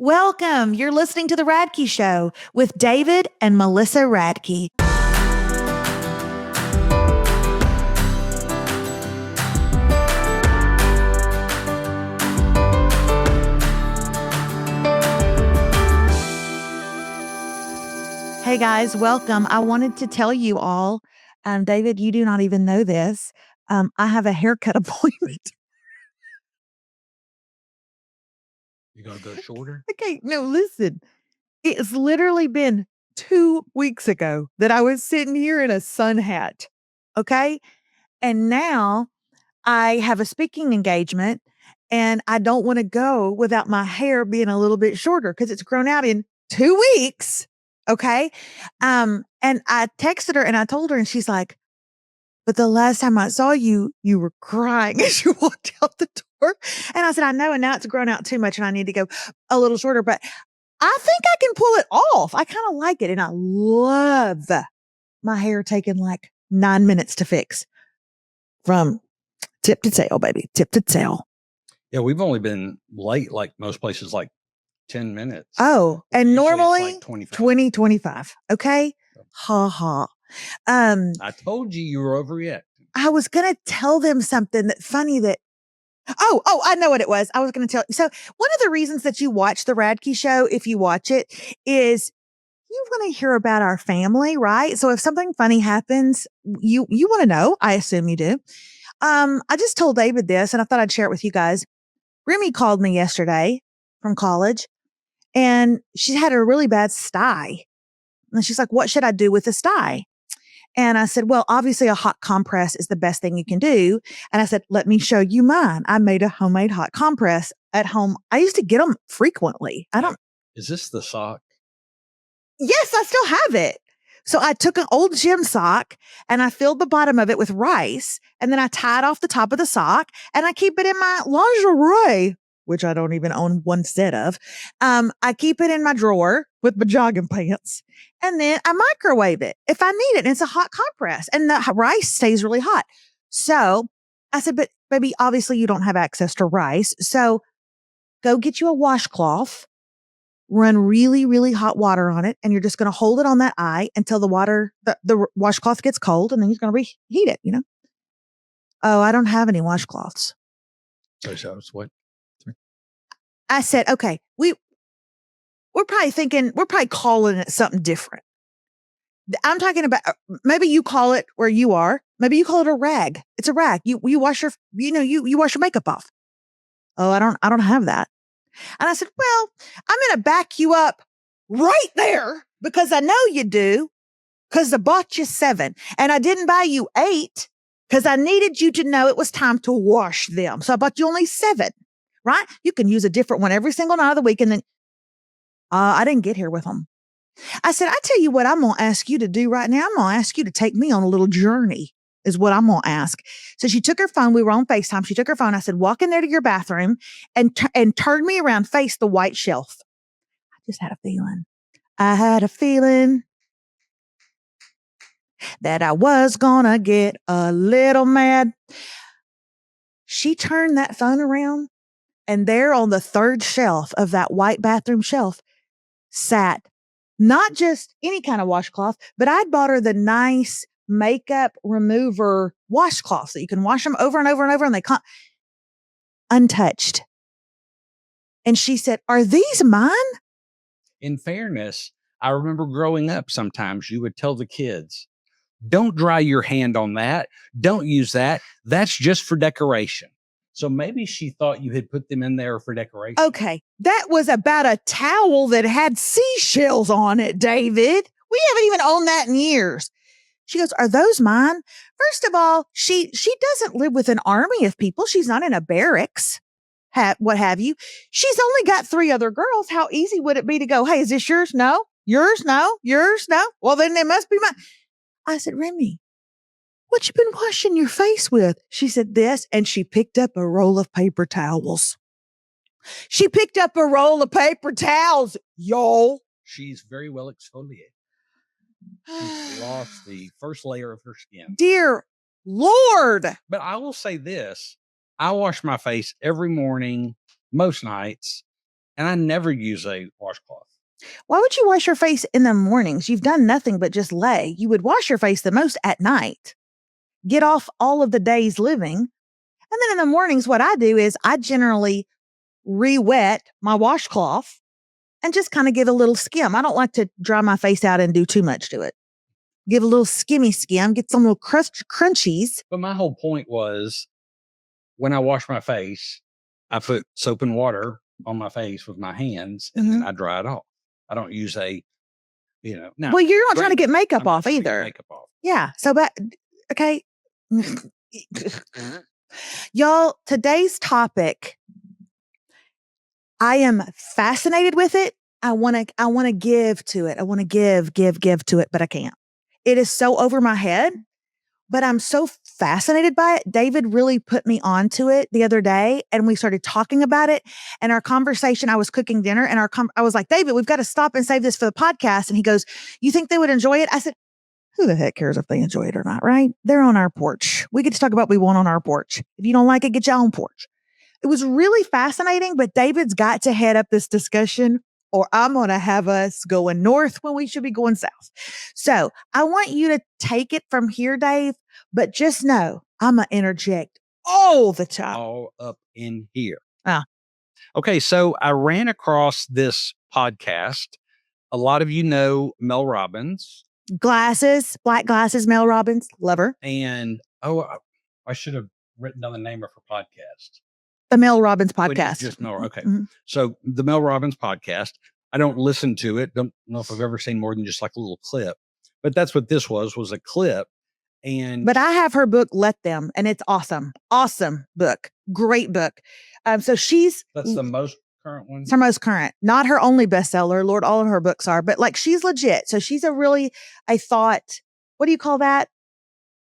Welcome. You're listening to The Radke Show with David and Melissa Radke. Hey guys, welcome. I wanted to tell you all, David, you do not even know this. I have a haircut appointment. You gonna go shorter? Okay, no, listen. It's literally been 2 weeks ago that I was sitting here in a sun hat. Okay. And now I have a speaking engagement and I don't want to go without my hair being a little bit shorter because it's grown out in 2 weeks. Okay. And I texted her and I told her and she's like, but the last time I saw you, you were crying as you walked out the door. And I said, I know. And now it's grown out too much and I need to go a little shorter, but I think I can pull it off. I kind of like it. And I love my hair taking like 9 minutes to fix from tip to tail, baby. Tip to tail. Yeah, we've only been late, like most places, like 10 minutes. Oh, and Usually normally it's like 25. 20, 25. Okay. Ha ha. I told you were overreacting. I was going to tell them something that funny that, I know what it was. I was going to tell you. So one of the reasons that you watch the Radke Show, if you watch it, is you want to hear about our family, right? So if something funny happens, you want to know. I assume you do. I just told David this and I thought I'd share it with you guys. Remy called me yesterday from college and she had a really bad sty. And she's like, what should I do with the sty? And I said, well, obviously a hot compress is the best thing you can do. And I said, let me show you mine. I made a homemade hot compress at home. I used to get them frequently. Is this the sock? Yes, I still have it. So I took an old gym sock and I filled the bottom of it with rice. And then I tied off the top of the sock and I keep it in my lingerie, which I don't even own one set of. I keep it in my drawer with my jogging pants. And then I microwave it if I need it. And it's a hot compress and the rice stays really hot. So I said, but baby, obviously you don't have access to rice. So go get you a washcloth. Run really, really hot water on it. And you're just going to hold it on that eye until the washcloth gets cold. And then you're going to reheat it, Oh, I don't have any washcloths. So what? I said, okay, we're probably calling it something different. I'm talking about, maybe you call it where you are. Maybe you call it a rag. It's a rag. You wash your, you wash your makeup off. Oh, I don't have that. And I said, well, I'm going to back you up right there because I know you do because I bought you 7 and I didn't buy you 8 because I needed you to know it was time to wash them. So I bought you only 7, right? You can use a different one every single night of the week. And then I didn't get here with them. I said, I tell you what I'm going to ask you to do right now. I'm going to ask you to take me on a little journey is what I'm going to ask. So she took her phone. We were on FaceTime. She took her phone. I said, walk in there to your bathroom and turn me around, face the white shelf. I just had a feeling. I had a feeling that I was going to get a little mad. She turned that phone around and there on the 3rd shelf of that white bathroom shelf sat not just any kind of washcloth, but I'd bought her the nice makeup remover washcloths that you can wash them over and over and over and they come untouched. And she said, are these mine? In fairness, I remember growing up, sometimes you would tell the kids, don't dry your hand on that. Don't use that. That's just for decoration. So maybe she thought you had put them in there for decoration. Okay. That was about a towel that had seashells on it, David. We haven't even owned that in years. She goes, are those mine? First of all, she doesn't live with an army of people. She's not in a barracks, what have you. She's only got 3 other girls. How easy would it be to go, hey, is this yours? No. Yours? No. Yours? No. Well, then it must be mine. I said, Remy, what you been washing your face with? She said this, and she picked up a roll of paper towels. She picked up a roll of paper towels, y'all. She's very well exfoliated. She's lost the first layer of her skin. Dear Lord. But I will say this. I wash my face every morning, most nights, And I never use a washcloth. Why would you wash your face in the mornings? You've done nothing but just lay. You would wash your face the most at night. Get off all of the day's living. And then in the mornings, what I do is I generally re-wet my washcloth and just kind of give a little skim. I don't like to dry my face out and do too much to it. Give a little skimmy skim, get some little crunchies. But my whole point was when I wash my face, I put soap and water on my face with my hands and then I dry it off. I don't use now, well, you're not trying to get makeup off either. Makeup off. Yeah. So, okay. Y'all, today's topic, I am fascinated with it. I want to give to it. I want to give to it, but I can't. It is so over my head, but I'm so fascinated by it. David really put me onto it the other day and we started talking about it. And our conversation, I was cooking dinner and I was like, David, we've got to stop and save this for the podcast. And he goes, you think they would enjoy it? I said, who the heck cares if they enjoy it or not, right? They're on our porch. We get to talk about what we want on our porch. If you don't like it, get your own porch. It was really fascinating, but David's got to head up this discussion or I'm going to have us going north when we should be going south. So I want you to take it from here, Dave, but just know I'm going to interject all the time. All up in here. Ah. Okay, so I ran across this podcast. A lot of you know Mel Robbins. Glasses, black glasses, Mel Robbins, lover. And, I should have written down the name of her podcast. The Mel Robbins Podcast. Just Mel. Okay. Mm-hmm. So the Mel Robbins Podcast, I don't listen to it. Don't know if I've ever seen more than just like a little clip, but that's what this was a clip. But I have her book, Let Them, and it's awesome. Awesome book. Great book. That's the most current one. It's her most current, not her only bestseller. Lord, all of her books are, but like she's legit. So she's what do you call that?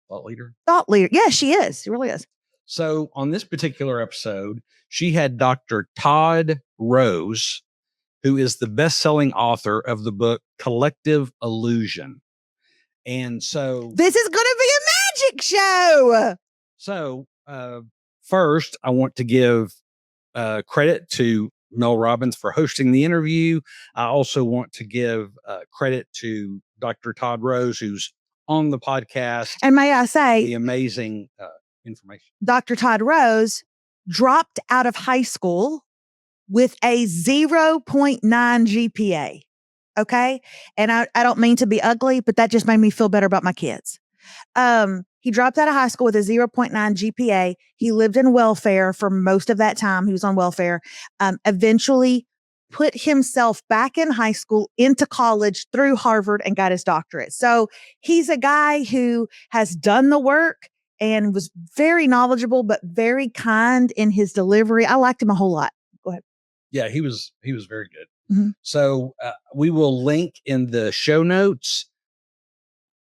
Thought leader. Thought leader. Yeah, she is. She really is. So on this particular episode, she had Dr. Todd Rose, who is the best-selling author of the book Collective Illusion. And so this is going to be a magic show. So first, I want to give credit to Mel Robbins for hosting the interview. I also want to give credit to Dr. Todd Rose, who's on the podcast. And may I say, the amazing information. Dr. Todd Rose dropped out of high school with a 0.9 GPA. Okay. And I don't mean to be ugly, but that just made me feel better about my kids. He dropped out of high school with a 0.9 GPA. He lived in welfare for most of that time. He was on welfare. Eventually put himself back in high school, into college, through Harvard, and got his doctorate. So he's a guy who has done the work and was very knowledgeable, but very kind in his delivery. I liked him a whole lot. Go ahead. Yeah, he was very good. Mm-hmm. So we will link in the show notes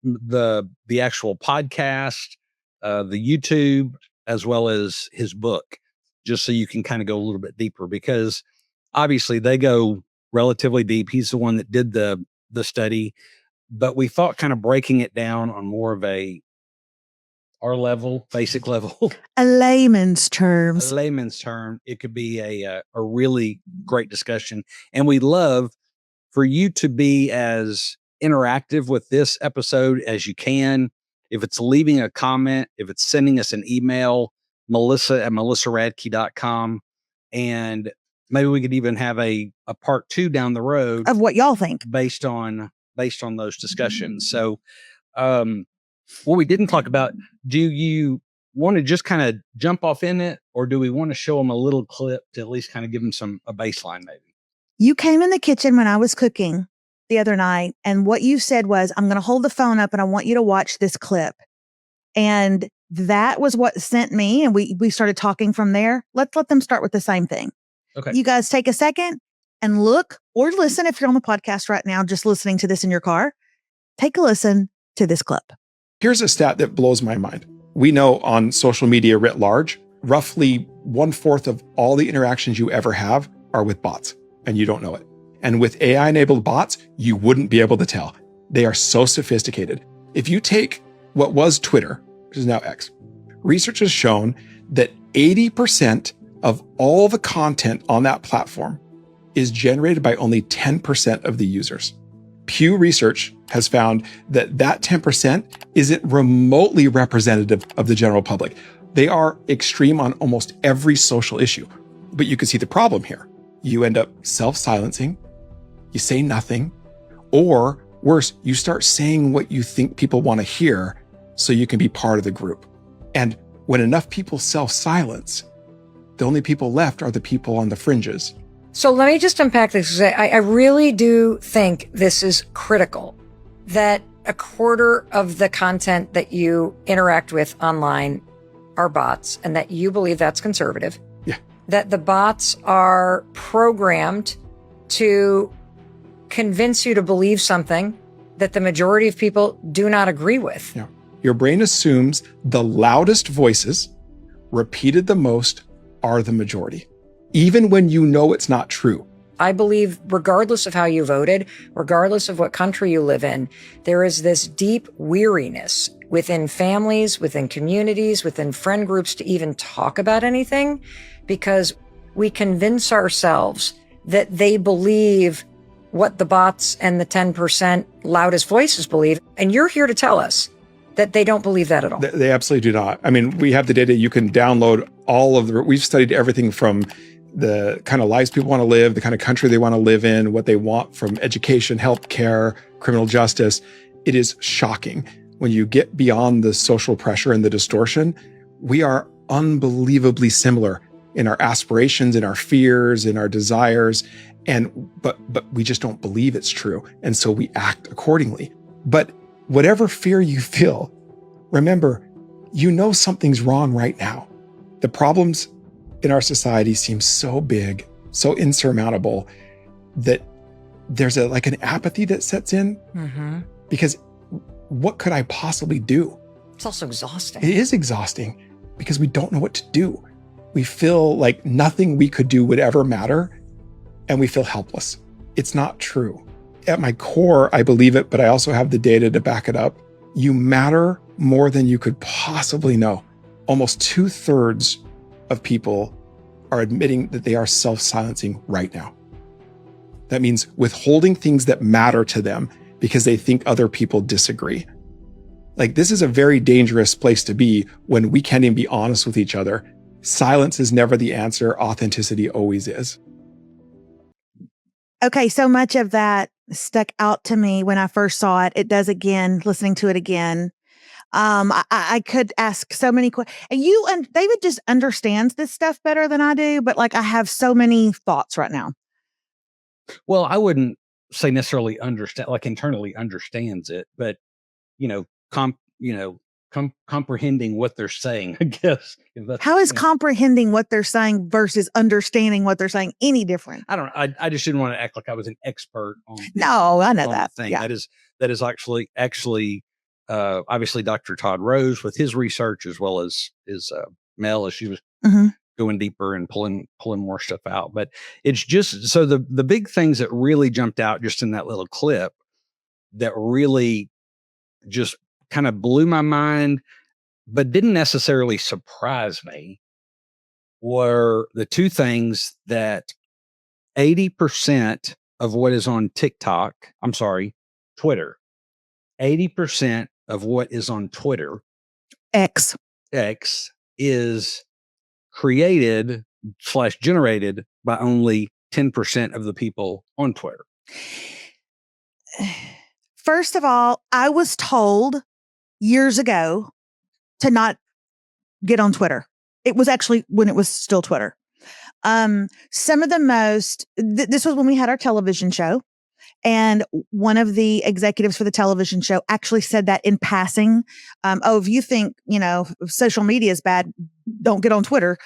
the actual podcast, the YouTube, as well as his book, just so you can kind of go a little bit deeper, because obviously they go relatively deep. He's the one that did the study, but we thought kind of breaking it down on more of our level, basic level, a layman's term, it could be a really great discussion. And we'd love for you to be as interactive with this episode as you can. If it's leaving a comment, if it's sending us an email, melissa@melissaradke.com. And maybe we could even have a part 2 down the road of what y'all think based on those discussions. So, what we didn't talk about, do you want to just kind of jump off in it, or do we want to show them a little clip to at least kind of give them a baseline maybe? You came in the kitchen when I was cooking the other night, and what you said was, I'm going to hold the phone up and I want you to watch this clip. And that was what sent me, and we started talking from there. Let's let them start with the same thing. Okay. You guys take a second and look or listen. If you're on the podcast right now, just listening to this in your car, take a listen to this clip. Here's a stat that blows my mind. We know on social media writ large, roughly 1/4 of all the interactions you ever have are with bots, and you don't know it. And with AI-enabled bots, you wouldn't be able to tell. They are so sophisticated. If you take what was Twitter, which is now X, research has shown that 80% of all the content on that platform is generated by only 10% of the users. Pew Research has found that 10% isn't remotely representative of the general public. They are extreme on almost every social issue. But you can see the problem here. You end up self-silencing, you say nothing, or worse, you start saying what you think people want to hear so you can be part of the group. And when enough people self-silence, the only people left are the people on the fringes. So let me just unpack this. I really do think this is critical, that a quarter of the content that you interact with online are bots, and that you believe that's conservative. Yeah. That the bots are programmed to convince you to believe something that the majority of people do not agree with. Yeah. Your brain assumes the loudest voices, repeated the most, are the majority, even when you know it's not true. I believe regardless of how you voted, regardless of what country you live in, there is this deep weariness within families, within communities, within friend groups to even talk about anything, because we convince ourselves that they believe what the bots and the 10% loudest voices believe. And you're here to tell us that they don't believe that at all. They absolutely do not. I mean, we have the data. You can download all of we've studied everything from the kind of lives people want to live, the kind of country they want to live in, what they want from education, healthcare, criminal justice. It is shocking. When you get beyond the social pressure and the distortion, we are unbelievably similar in our aspirations, in our fears, in our desires. But we just don't believe it's true. And so we act accordingly. But whatever fear you feel, remember, you know something's wrong right now. The problems in our society seem so big, so insurmountable, that there's an apathy that sets in. Mm-hmm. Because what could I possibly do? It's also exhausting. It is exhausting because we don't know what to do. We feel like nothing we could do would ever matter, and we feel helpless. It's not true. At my core, I believe it, but I also have the data to back it up. You matter more than you could possibly know. Almost 2/3 of people are admitting that they are self-silencing right now. That means withholding things that matter to them because they think other people disagree. This is a very dangerous place to be when we can't even be honest with each other. Silence is never the answer. Authenticity always is. Okay, so much of that stuck out to me when I first saw it. It does again, listening to it again. I could ask so many questions. And David just understands this stuff better than I do, but I have so many thoughts right now. Well, I wouldn't say necessarily understand, internally understands it, but comprehending what they're saying, I guess. How is comprehending what they're saying versus understanding what they're saying any different? I don't know. I just didn't want to act like I was an expert on. No, I know that thing. Yeah. That is actually obviously Dr. Todd Rose with his research, as well as Mel, as she was going deeper and pulling more stuff out. But it's just so the big things that really jumped out just in that little clip that really just kind of blew my mind, but didn't necessarily surprise me, were the two things that 80% of what is on Twitter, 80% of what is on Twitter, X is created / generated by only 10% of the people on Twitter. First of all, I was told years ago to not get on Twitter. It was actually when it was still Twitter. Some of the most, this was when we had our television show, and one of the executives for the television show actually said that in passing. If you think, social media is bad, don't get on Twitter.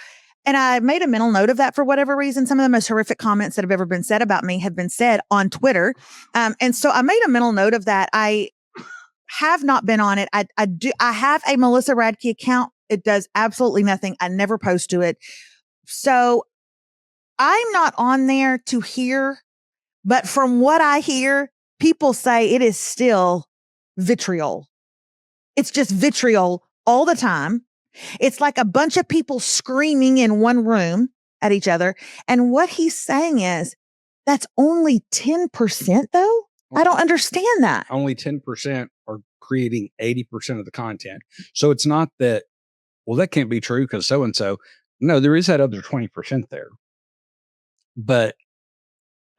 And I made a mental note of that for whatever reason. Some of the most horrific comments that have ever been said about me have been said on Twitter. And so I made a mental note of that. I have not been on it. I have a Melissa Radke account. It does absolutely nothing. I never post to it. So I'm not on there to hear, but from what I hear, people say it is still vitriol. It's just vitriol all the time. It's like a bunch of people screaming in one room at each other. And what he's saying is, That's only 10% though? I don't understand that. Only 10% are creating 80% of the content. So it's not that, well, that can't be true because so-and-so. No, there is that other 20% there. But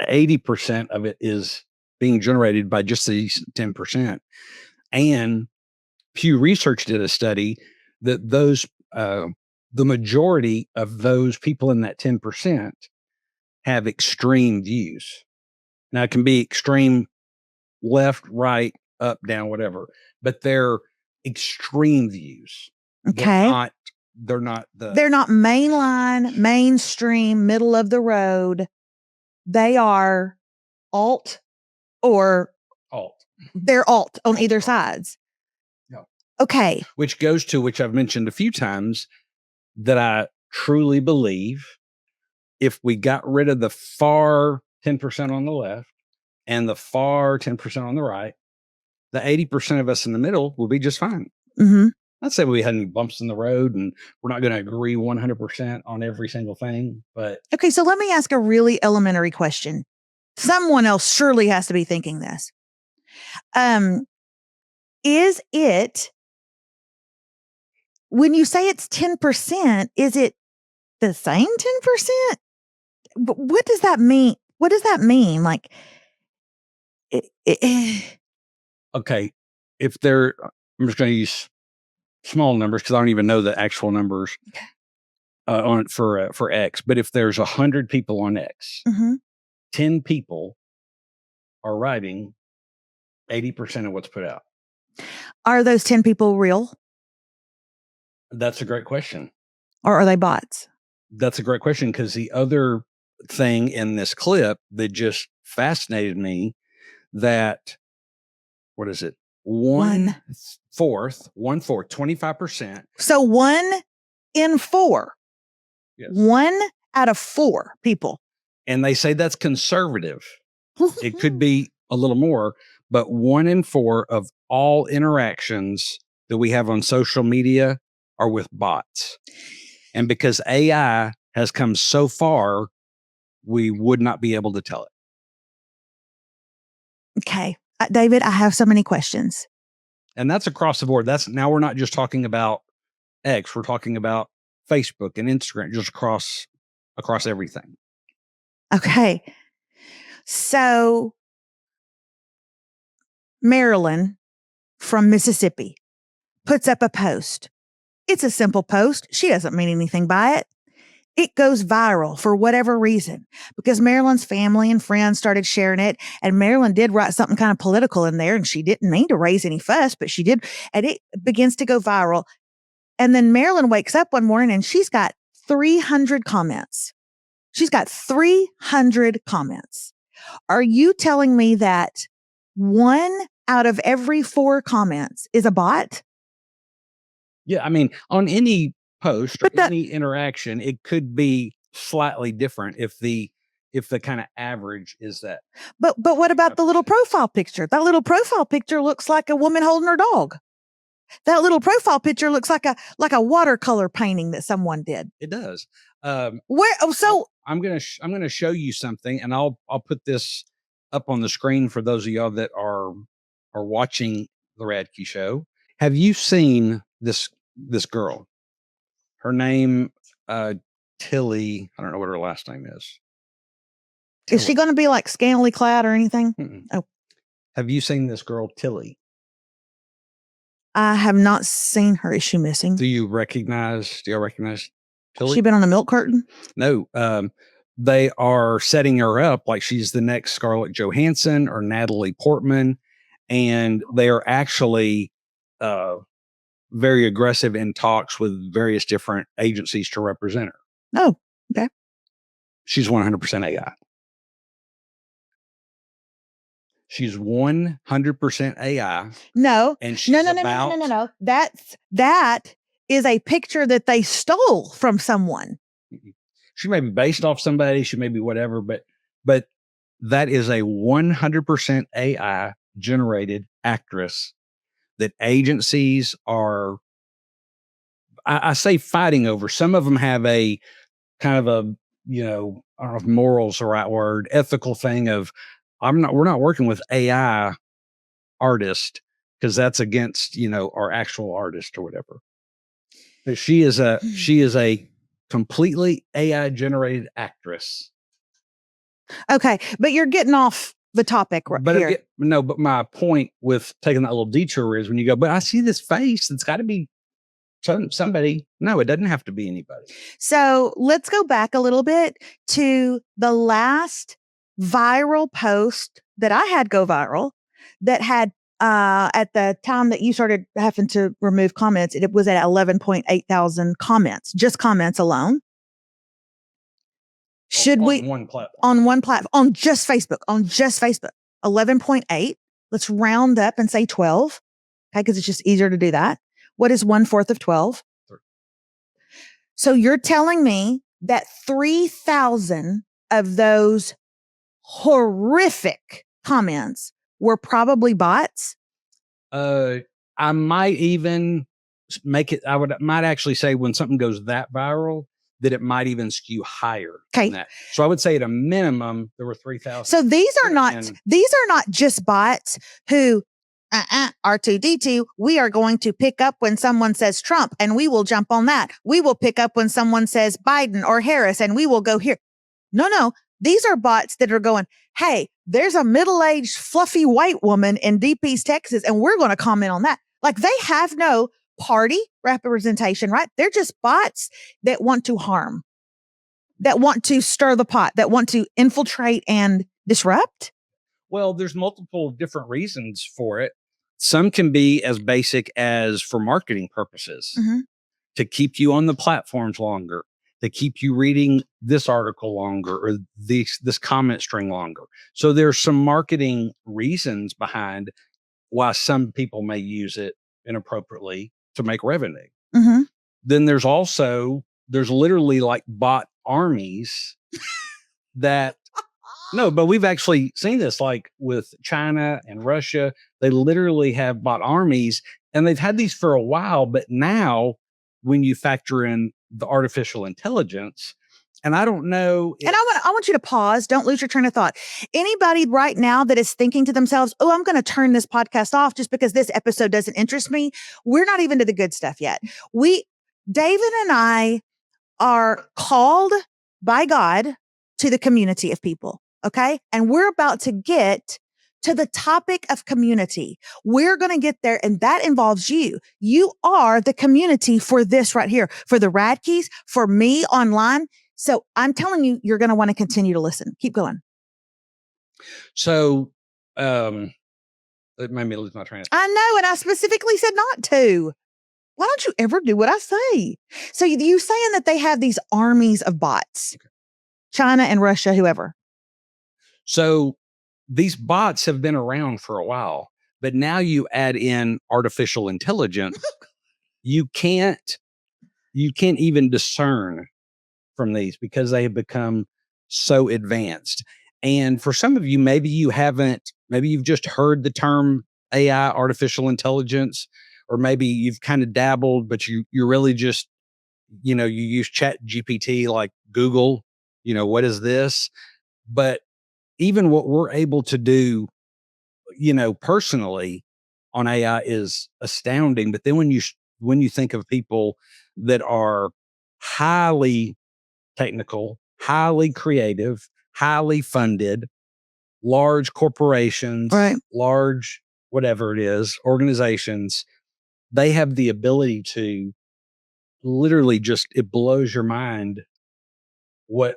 80% of it is being generated by just these 10%. And Pew Research did a study that the majority of those people in that 10% have extreme views. Now, it can be extreme left, right, up, down, whatever, but they're extreme views. Okay. They're not mainline, mainstream, middle of the road. They are alt or they're alt on either sides. No. Okay. Which goes to, which I've mentioned a few times, that I truly believe if we got rid of the far 10% on the left and the far 10% on the right, the 80% of us in the middle will be just fine. Mm-hmm. I'd say we had any bumps in the road and we're not going to agree 100% on every single thing, but. Okay. So let me ask a really elementary question. Someone else surely has to be thinking this. Is it, when you say it's 10%, is it the same 10%? What does that mean? What does that mean? Like, Okay. I'm just going to use small numbers because I don't even know the actual numbers on it for X. But if there's 100 people on X, 10 people are writing 80% of what's put out. Are those 10 people real? That's a great question. Or are they bots? That's a great question because the other thing in this clip that just fascinated me, that, what is it? One fourth, 25%. So 1 in 4. Yes. 1 out of 4 people. And they say that's conservative. It could be a little more, but 1 in 4 of all interactions that we have on social media are with bots. And because AI has come so far, we would not be able to tell it. Okay. David, I have so many questions. And that's across the board. Now we're not just talking about X. We're talking about Facebook and Instagram, just across everything. Okay. So Marilyn from Mississippi puts up a post. It's a simple post. She doesn't mean anything by it. It goes viral for whatever reason because Marilyn's family and friends started sharing it. And Marilyn did write something kind of political in there and she didn't mean to raise any fuss, but she did. And it begins to go viral. And then Marilyn wakes up one morning and she's got 300 comments. She's got 300 comments. Are you telling me that 1 out of every 4 comments is a bot? Yeah. I mean, on any post or any interaction, it could be slightly different if the kind of average is that. But what about the little profile picture? That little profile picture looks like a woman holding her dog. That little profile picture looks like a watercolor painting that someone did. It does. I'm gonna show you something, and I'll put this up on the screen for those of y'all that are watching the Radke show. Have you seen this girl? Her name, Tilly. I don't know what her last name is. Is she going to be like scantily clad or anything? Mm-mm. Oh, have you seen this girl, Tilly? I have not seen her. Is she missing? Do y'all recognize Tilly? She been on a milk carton? No. They are setting her up like she's the next Scarlett Johansson or Natalie Portman, and they are actually very aggressive in talks with various different agencies to represent her. Oh, okay. She's 100% AI. She's 100% AI. No. And she's No. That is a picture that they stole from someone. She may be based off somebody. She may be whatever, but that is a 100% AI generated actress that agencies are, I say fighting over. Some of them have a kind of I don't know if moral's the right word, ethical thing of we're not working with AI artist because that's against, our actual artist or whatever. But she is a completely AI generated actress. Okay. But you're getting off the topic here. But my point with taking that little detour is when you go, but I see this face, it's got to be somebody. No, it doesn't have to be anybody. So let's go back a little bit to the last viral post that I had go viral that had, at the time that you started having to remove comments, it was at 11.8 thousand comments, just comments alone. Should we on one platform, on just Facebook, 11.8. Let's round up and say 12. Okay. Cause it's just easier to do that. What is 1/4 of 12? 3. So you're telling me that 3,000 of those horrific comments were probably bots? I might even make it, might actually say when something goes that viral, that it might even skew higher than that. So I would say at a minimum, there were 3,000. So these are not just bots who, R2D2, we are going to pick up when someone says Trump and we will jump on that. We will pick up when someone says Biden or Harris and we will go here. No. These are bots that are going, hey, there's a middle-aged fluffy white woman in Deep East Texas and we're going to comment on that. Like they have no party representation, right? They're just bots that want to harm, that want to stir the pot, that want to infiltrate and disrupt. Well, there's multiple different reasons for it. Some can be as basic as for marketing purposes, to keep you on the platforms longer, to keep you reading this article longer or this comment string longer. So there's some marketing reasons behind why some people may use it inappropriately to make revenue. Then there's literally like bot armies that no, but we've actually seen this like with China and Russia. They literally have bot armies and they've had these for a while. But now when you factor in the artificial intelligence, and I don't know. And I want you to pause. Don't lose your train of thought. Anybody right now that is thinking to themselves, oh, I'm going to turn this podcast off just because this episode doesn't interest me. We're not even to the good stuff yet. David and I are called by God to the community of people. Okay. And we're about to get to the topic of community. We're going to get there. And that involves you. You are the community for this right here, for the Radkes, for me online. So I'm telling you, you're going to want to continue to listen. Keep going. So, it made me lose my train of thought. I know. And I specifically said not to. Why don't you ever do what I say? So you saying that they have these armies of bots, China and Russia, whoever. So these bots have been around for a while, but now you add in artificial intelligence. You can't even discern from these because they have become so advanced. And for some of you, maybe you've just heard the term AI, artificial intelligence, or maybe you've kind of dabbled, but you're really just, you use Chat GPT like Google, what is this? But even what we're able to do, personally on AI is astounding. But then when you think of people that are highly technical, highly creative, highly funded, large corporations, right, large, whatever it is, organizations, they have the ability to literally it blows your mind what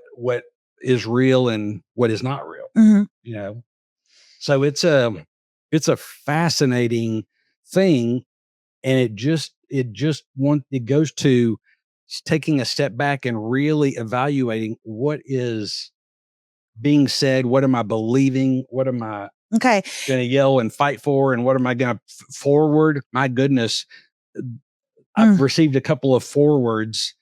is real and what is not real, So it's a fascinating thing. And it goes to taking a step back and really evaluating what is being said. What am I believing? What am I going to yell and fight for? And what am I going to forward? My goodness. I've received a couple of forwards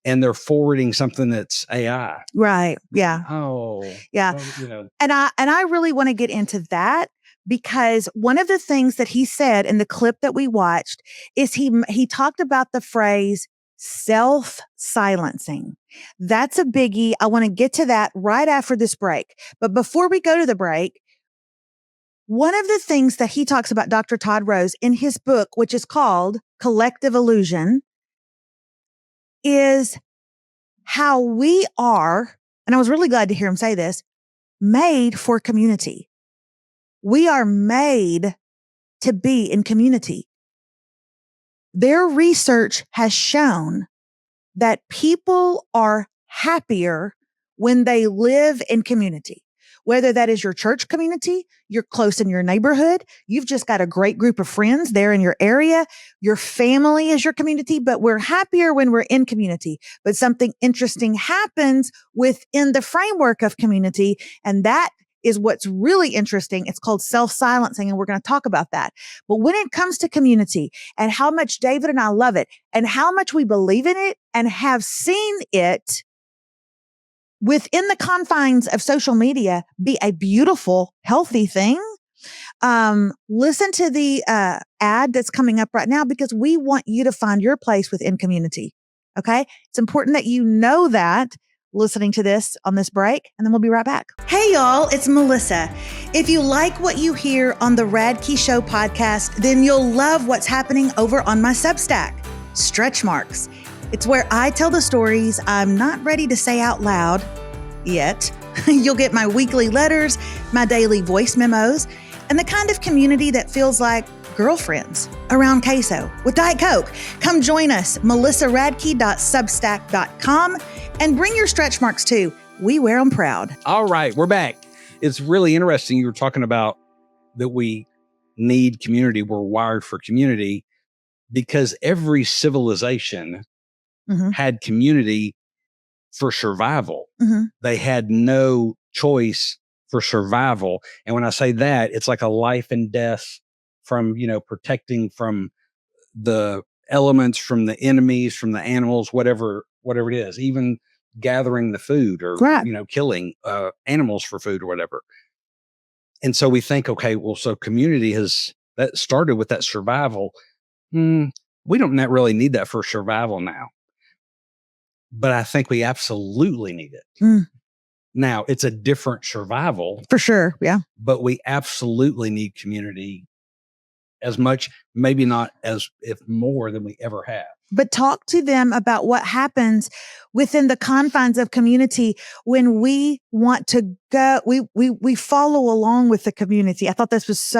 and they're forwarding something that's AI. Right. Yeah. Oh, yeah. Well, And I really want to get into that because one of the things that he said in the clip that we watched is he talked about the phrase self-silencing. That's a biggie. I want to get to that right after this break. But before we go to the break, one of the things that he talks about, Dr. Todd Rose, in his book, which is called Collective Illusion, is how we are, and I was really glad to hear him say this, made for community. We are made to be in community. Their research has shown that people are happier when they live in community. Whether that is your church community, you're close in your neighborhood, you've just got a great group of friends there in your area, your family is your community, but we're happier when we're in community. But something interesting happens within the framework of community, and that is what's really interesting. It's called self-silencing, and we're going to talk about that. But when it comes to community and how much David and I love it and how much we believe in it and have seen it within the confines of social media be a beautiful, healthy thing, listen to the ad that's coming up right now, because we want you to find your place within community. Okay? It's important that you know that listening to this on this break, and then we'll be right back. Hey, y'all, it's Melissa. If you like what you hear on the Radke Show podcast, then you'll love what's happening over on my Substack, Stretch Marks. It's where I tell the stories I'm not ready to say out loud yet. You'll get my weekly letters, my daily voice memos, and the kind of community that feels like girlfriends around queso with Diet Coke. Come join us, melissaradke.substack.com, and bring your stretch marks too. We wear them proud. All right, we're back. It's really interesting. You were talking about that we need community. We're wired for community because every civilization had community for survival. They had no choice for survival. And when I say that, it's like a life and death from, protecting from the elements, from the enemies, from the animals, whatever it is, even gathering the food or, killing animals for food or whatever. And so we think, okay, well, so community that started with that survival. We don't really need that for survival now. But I think we absolutely need it. Now, it's a different survival. For sure, yeah. But we absolutely need community as much, maybe not as if more than we ever have. But talk to them about what happens within the confines of community when we want to go, we follow along with the community. I thought this was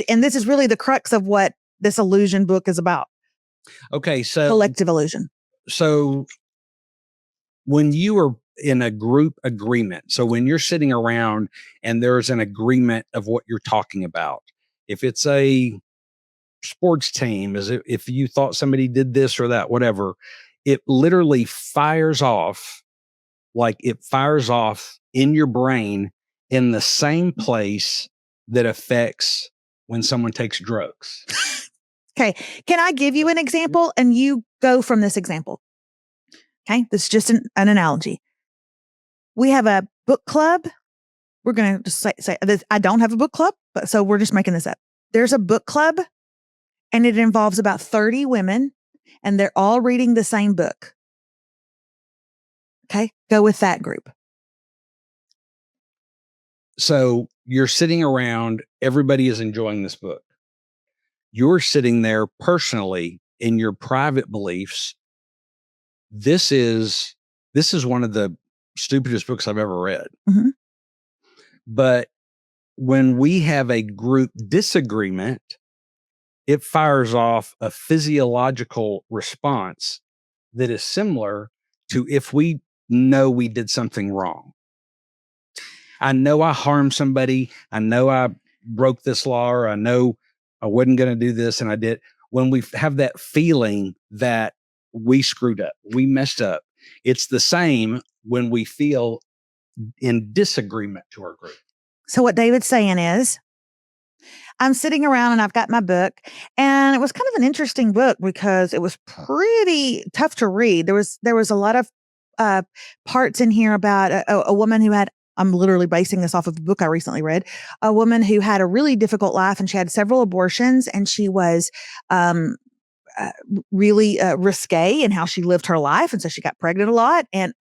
and this is really the crux of what this illusion book is about. Okay, so collective illusion. So when you are in a group agreement, so when you're sitting around and there's an agreement of what you're talking about, if it's a sports team, if you thought somebody did this or that, whatever, it literally fires off in your brain in the same place that affects when someone takes drugs. Okay. Can I give you an example and you go from this example? Okay. This is just an analogy. We have a book club. We're going to just say this. I don't have a book club, so we're just making this up. There's a book club and it involves about 30 women and they're all reading the same book. Okay. Go with that group. So you're sitting around, everybody is enjoying this book. You're sitting there personally in your private beliefs. This is one of the stupidest books I've ever read. But when we have a group disagreement, it fires off a physiological response that is similar to if we know we did something wrong. I know I harmed somebody. I know I broke this law, or I know I wasn't going to do this and I did. When we have that feeling that we screwed up, we messed up, it's the same when we feel in disagreement to our group. So what David's saying is, I'm sitting around and I've got my book, and it was kind of an interesting book because it was pretty tough to read. There was a lot of parts in here about a woman who had, I'm literally basing this off of a book I recently read, a woman who had a really difficult life and she had several abortions, and she was really risque in how she lived her life. And so she got pregnant a lot. And,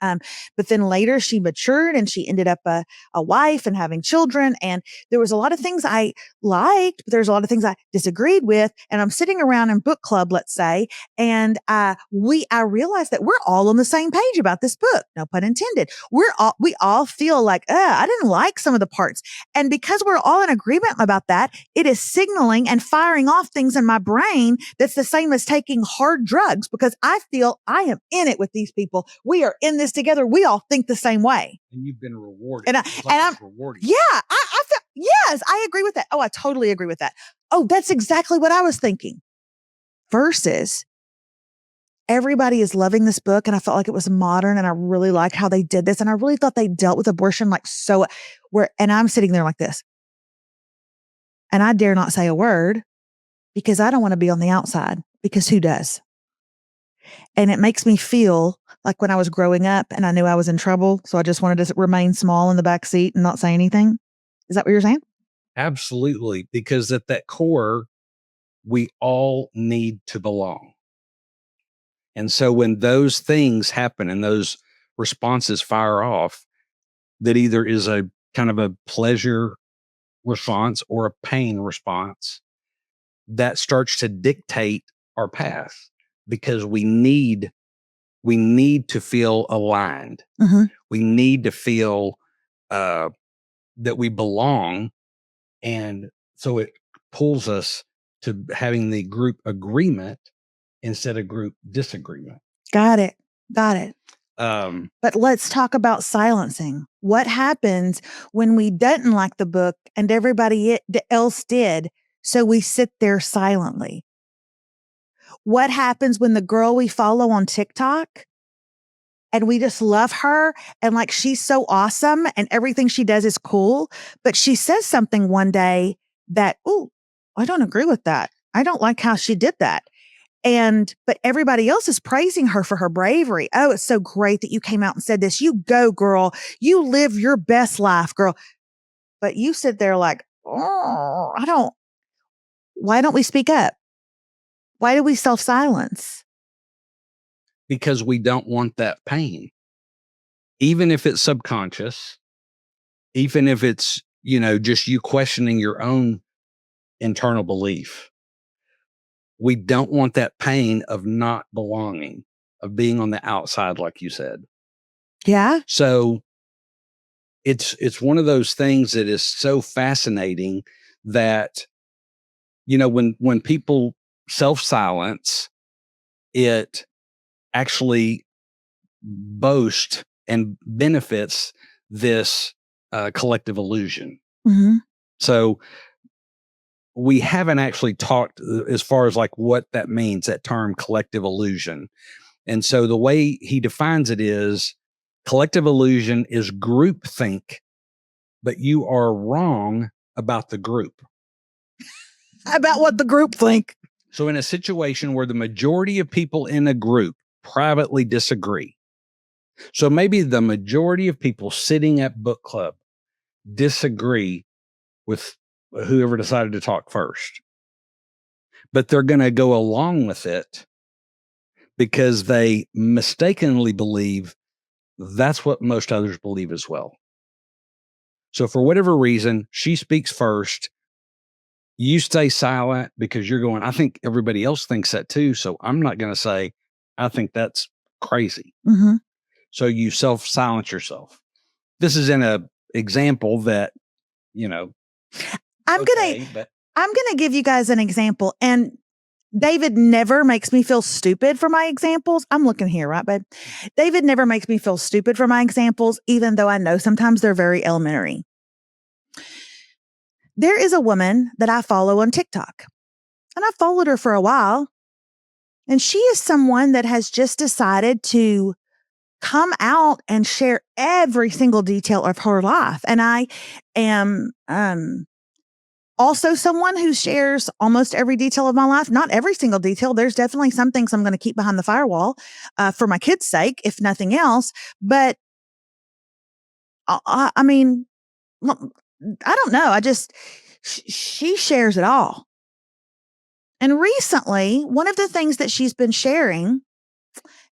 but then later she matured and she ended up a wife and having children. And there was a lot of things I liked, but there's a lot of things I disagreed with. And I'm sitting around in book club, let's say, and I realized that we're all on the same page about this book. No pun intended. We all feel like, I didn't like some of the parts. And because we're all in agreement about that, it is signaling and firing off things in my brain that's the same as taking hard drugs, because I feel I am in it with these people. We are in this together. We all think the same way. And you've been rewarded. And I'm rewarding. Yeah, I feel, yes, I agree with that. Oh, I totally agree with that. Oh, that's exactly what I was thinking. Versus everybody is loving this book. And I felt like it was modern and I really like how they did this. And I really thought they dealt with abortion like so and I'm sitting there like this. And I dare not say a word because I don't want to be on the outside, because who does? And it makes me feel like when I was growing up and I knew I was in trouble. So I just wanted to remain small in the back seat and not say anything. Is that what you're saying? Absolutely. Because at that core, we all need to belong. And so when those things happen and those responses fire off, that either is a kind of a pleasure response or a pain response, that starts to dictate our path, because we need to feel aligned. Mm-hmm. We need to feel that we belong. And so it pulls us to having the group agreement instead of group disagreement. Got it. But let's talk about silencing. What happens when we didn't like the book and everybody else did, so we sit there silently? What happens when the girl we follow on TikTok and we just love her and like she's so awesome and everything she does is cool, but she says something one day that, oh, I don't agree with that. I don't like how she did that. But everybody else is praising her for her bravery. Oh, it's so great that you came out and said this. You go, girl. You live your best life, girl. But you sit there like, oh, why don't we speak up? Why do we self-silence? Because we don't want that pain. Even if it's subconscious, even if it's, just you questioning your own internal belief. We don't want that pain of not belonging, of being on the outside, like you said. Yeah. So it's one of those things that is so fascinating that, when people self-silence, it actually boasts and benefits this collective illusion. Mm-hmm. So we haven't actually talked as far as like what that means, that term collective illusion. And so the way he defines it is collective illusion is groupthink, but you are wrong about the group. About what the group think. So in a situation where the majority of people in a group privately disagree, so maybe the majority of people sitting at book club disagree with whoever decided to talk first, but they're going to go along with it because they mistakenly believe that's what most others believe as well. So for whatever reason, she speaks first. You stay silent because you're going, I think everybody else thinks that too. So I'm not going to say, I think that's crazy. Mm-hmm. So you self-silence yourself. This is in an example that, I'm gonna give you guys an example, and David never makes me feel stupid for my examples. I'm looking here, right, babe? David never makes me feel stupid for my examples, even though I know sometimes they're very elementary. There is a woman that I follow on TikTok, and I followed her for a while, and she is someone that has just decided to come out and share every single detail of her life. And I am also someone who shares almost every detail of my life. Not every single detail. There's definitely some things I'm going to keep behind the firewall for my kids' sake, if nothing else. But I mean, I don't know. She shares it all. And recently, one of the things that she's been sharing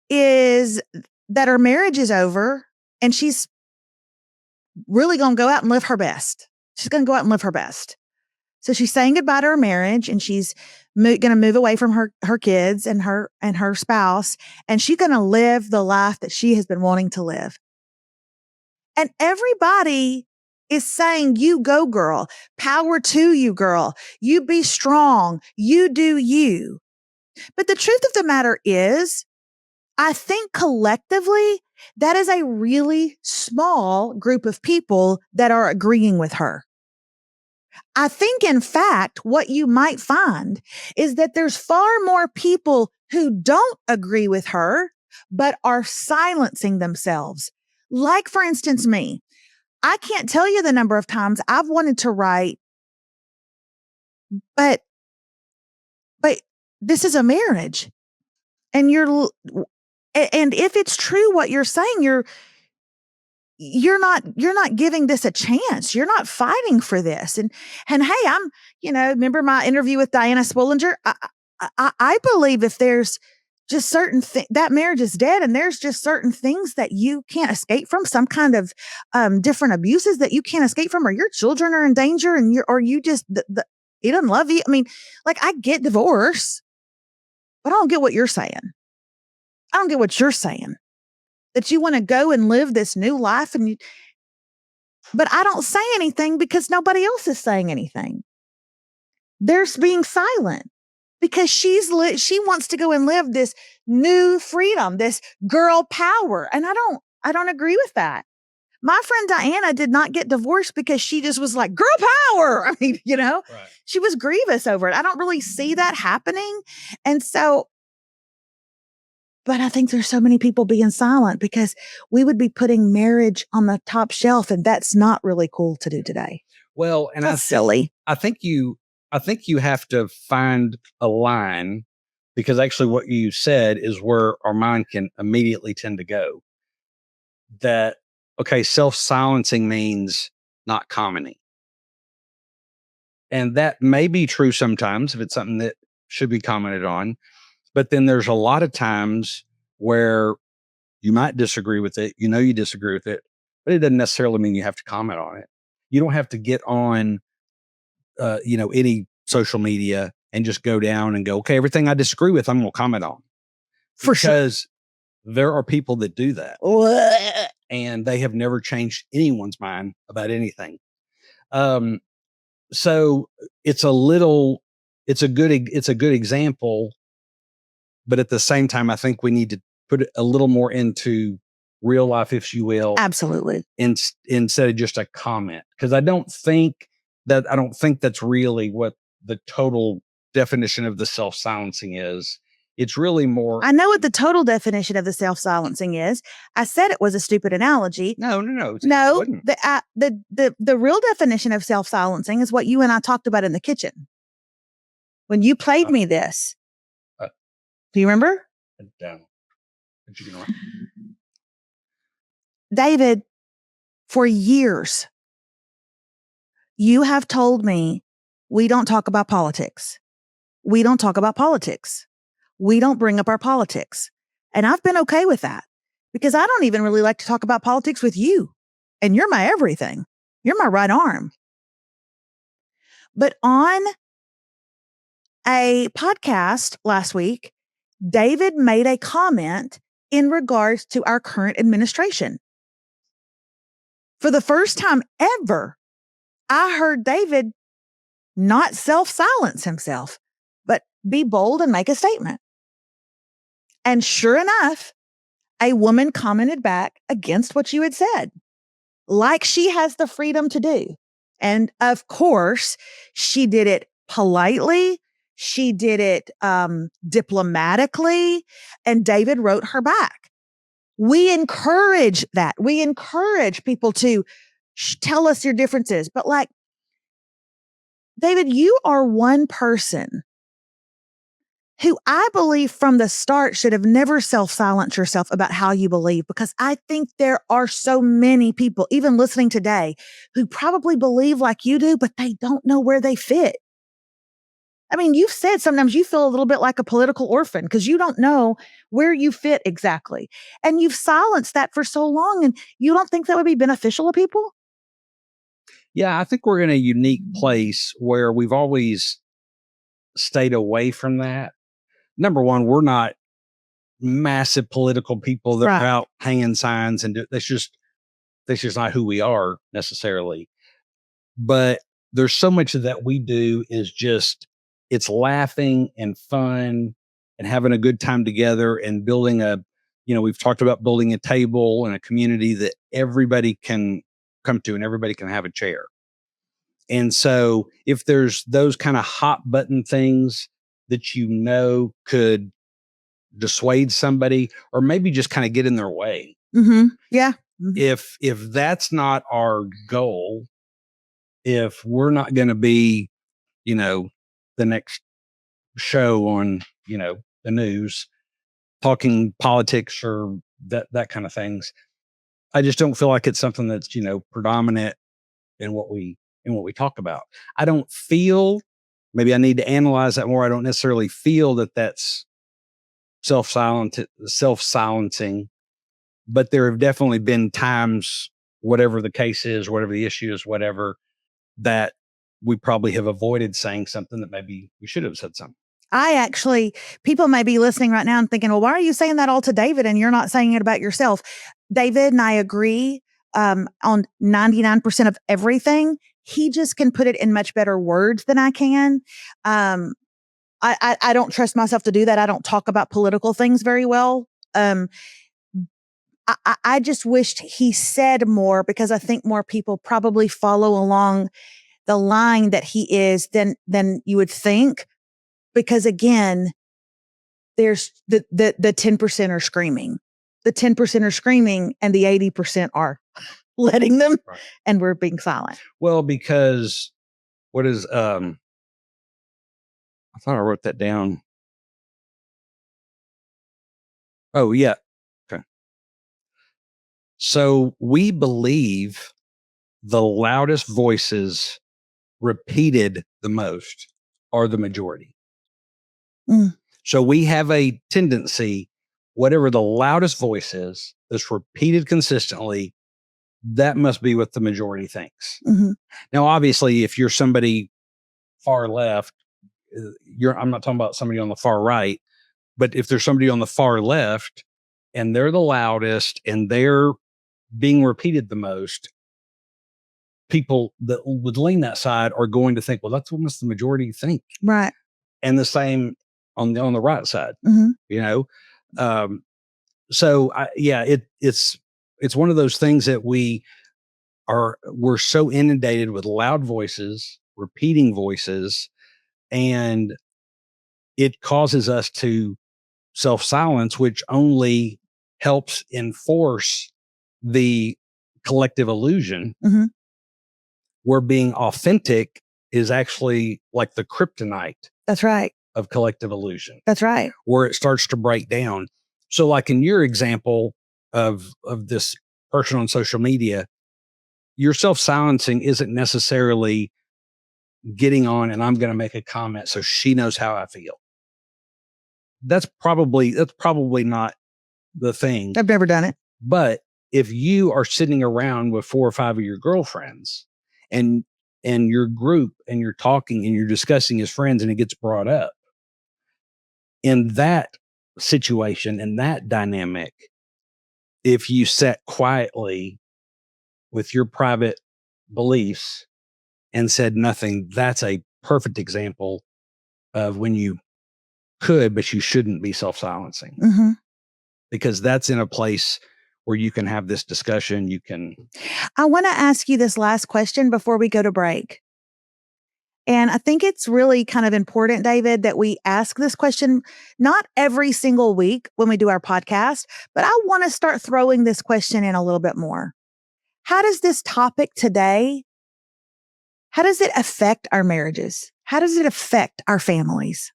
is that her marriage is over and she's really going to go out and live her best. She's going to go out and live her best. So she's saying goodbye to her marriage, and she's going to move away from her kids and her spouse, and she's going to live the life that she has been wanting to live. And everybody is saying, you go, girl. Power to you, girl. You be strong. You do you. But the truth of the matter is, I think collectively, that is a really small group of people that are agreeing with her. I think, in fact, what you might find is that there's far more people who don't agree with her, but are silencing themselves. Like, for instance, me. I can't tell you the number of times I've wanted to write, but this is a marriage. And and if it's true what you're saying, you're not giving this a chance. You're not fighting for this. And hey, remember my interview with Diana Swollinger? I believe if there's just certain that marriage is dead, and there's just certain things that you can't escape from, some kind of different abuses that you can't escape from, or your children are in danger, and he doesn't love you. I mean, like, I get divorce, but I don't get what you're saying. I don't get what you're saying. That you want to go and live this new life, but I don't say anything because nobody else is saying anything. They're being silent because she wants to go and live this new freedom, this girl power. And I don't agree with that. My friend Diana did not get divorced because she just was like, girl power. I mean, right. She was grievous over it. I don't really see that happening. And so, but I think there's so many people being silent because we would be putting marriage on the top shelf, and that's not really cool to do today. Well, and that's silly. I think you have to find a line, because actually what you said is where our mind can immediately tend to go. That, okay, self-silencing means not commenting. And that may be true sometimes if it's something that should be commented on. But then there's a lot of times where you might disagree with it. You disagree with it, but it doesn't necessarily mean you have to comment on it. You don't have to get on, any social media and just go down and go, okay, everything I disagree with, I'm going to comment on. For sure. Because there are people that do that. And they have never changed anyone's mind about anything. So it's a good example. But at the same time, I think we need to put it a little more into real life, if you will. Absolutely. Instead of just a comment. Because I don't think that's really what the total definition of the self-silencing is. It's really more. I know what the total definition of the self-silencing is. I said it was a stupid analogy. No. No, the real definition of self-silencing is what you and I talked about in the kitchen. When you played me this. Do you remember? David, for years, you have told me we don't talk about politics. We don't talk about politics. We don't bring up our politics. And I've been okay with that because I don't even really like to talk about politics with you. And you're my everything. You're my right arm. But on a podcast last week, David made a comment in regards to our current administration. For the first time ever, I heard David not self-silence himself, but be bold and make a statement. And sure enough, a woman commented back against what you had said, like she has the freedom to do. And of course, she did it politely. She did it diplomatically, and David wrote her back. We encourage that. We encourage people to tell us your differences. But like, David, you are one person who I believe from the start should have never self-silenced yourself about how you believe, because I think there are so many people, even listening today, who probably believe like you do, but they don't know where they fit. I mean, you've said sometimes you feel a little bit like a political orphan because you don't know where you fit exactly. And you've silenced that for so long. And you don't think that would be beneficial to people? Yeah, I think we're in a unique place where we've always stayed away from that. Number one, we're not massive political people that Right. are out hanging signs and that's just not who we are necessarily. But there's so much of that we do is just it's laughing and fun and having a good time together and building we've talked about building a table and a community that everybody can come to and everybody can have a chair. And so if there's those kind of hot button things that could dissuade somebody or maybe just kind of get in their way. Mm-hmm. Yeah. If that's not our goal, if we're not going to be, the next show on, the news talking politics or that kind of things, I just don't feel like it's something that's, predominant in what we talk about. I don't feel, maybe I need to analyze that more. I don't necessarily feel that that's self-silencing, but there have definitely been times, whatever the case is, whatever the issue is, whatever, that we probably have avoided saying something that maybe we should have said something. People may be listening right now and thinking, well, why are you saying that all to David and you're not saying it about yourself? David and I agree on 99% of everything. He just can put it in much better words than I can. I don't trust myself to do that. I don't talk about political things very well. I just wished he said more because I think more people probably follow along the line that he is than you would think. Because again, there's the 10% are screaming. The 10% are screaming and the 80% are letting them, right. And we're being silent. Well, because what is, I thought I wrote that down. Oh, yeah. Okay. So we believe the loudest voices repeated the most are the majority. Mm. So we have a tendency, whatever the loudest voice is that's repeated consistently, that must be what the majority thinks. Mm-hmm. Now, obviously, if you're somebody far left, I'm not talking about somebody on the far right, but if there's somebody on the far left and they're the loudest and they're being repeated the most, people that would lean that side are going to think, well, that's what must the majority think. Right. And the same on the right side, mm-hmm. It's one of those things that we're so inundated with loud voices, repeating voices, and it causes us to self-silence, which only helps enforce the collective illusion where being authentic is actually like the kryptonite. That's right. Of collective illusion. That's right. Where it starts to break down. So like in your example of this person on social media, your self-silencing isn't necessarily getting on and I'm going to make a comment so she knows how I feel. That's probably not the thing. I've never done it. But if you are sitting around with 4 or 5 of your girlfriends and your group and you're talking and you're discussing as friends and it gets brought up, in that situation, in that dynamic, if you sat quietly with your private beliefs and said nothing, that's a perfect example of when you could, but you shouldn't be self-silencing. Mm-hmm. Because that's in a place where you can have this discussion. I want to ask you this last question before we go to break. And I think it's really kind of important, David, that we ask this question, not every single week when we do our podcast, but I want to start throwing this question in a little bit more. How does this topic today, how does it affect our marriages? How does it affect our families?